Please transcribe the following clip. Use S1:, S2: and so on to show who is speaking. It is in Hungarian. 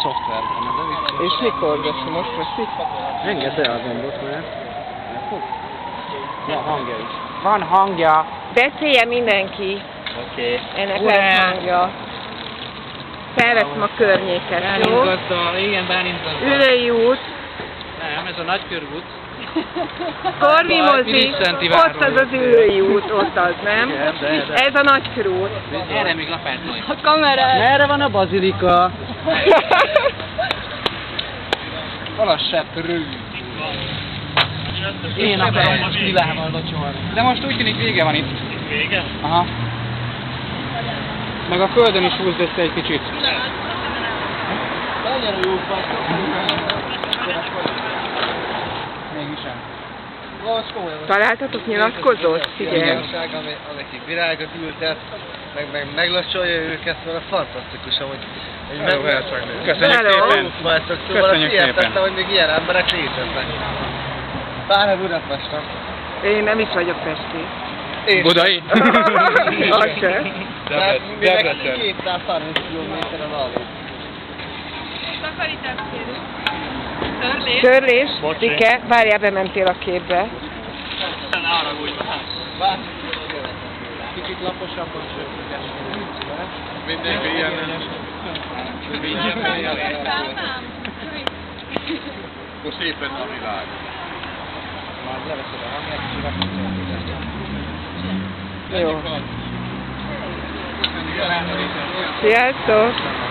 S1: szoftverben, de vicces.
S2: És mikor veszi? Most veszi?
S1: Engedd el a gombot, mert... Van hangja is. Van hangja!
S2: Beszélje mindenki.
S1: Oké.
S2: Ennek lesz hangja. Felveszem a környéket, jó?
S1: Bálintgazda, igen, Bálintgazda.
S2: Ülői út,
S1: Nem, ez a Nagykörút.
S2: Korvi mozi, ott az az Ülői út, ott az, nem?
S1: Igen, de.
S2: Ez a Nagykörút.
S1: Erre még lapátolj.
S2: A kamerát.
S1: Merre van a bazilika? Hol a seprő? Én akarom most lilával locsolni. De most úgy tűnik vége van itt.
S3: Vége?
S1: Aha. Meg a földön is húzd össze egy kicsit. Nagyon jó mégisem.
S2: Találtatok nyilatkozót? Figyelj.
S4: Amelyik virágot ültet, meg meglacsolja őket, mert fantasztikus, hogy
S1: Köszönjük
S2: Hello.
S1: szépen.
S4: szóval
S1: Köszönjük
S4: azt hihetettem,
S1: szépen.
S4: hogy még ilyen emberek léteznek. Pláne Budapesten.
S2: Én nem is vagyok pesti.
S4: És
S1: Budai?
S2: Az se.
S4: tehát mindenki 230 km-en alul.
S2: Törlés, Dike, várjál, bementél a képbe.
S3: Ne haragudj már.
S1: Kicsit laposabban söpöges.
S4: Mindenki ilyen. Akkor szépen a világ.
S1: Majd leveszed a hangját, és
S2: Jó. Sziasztok!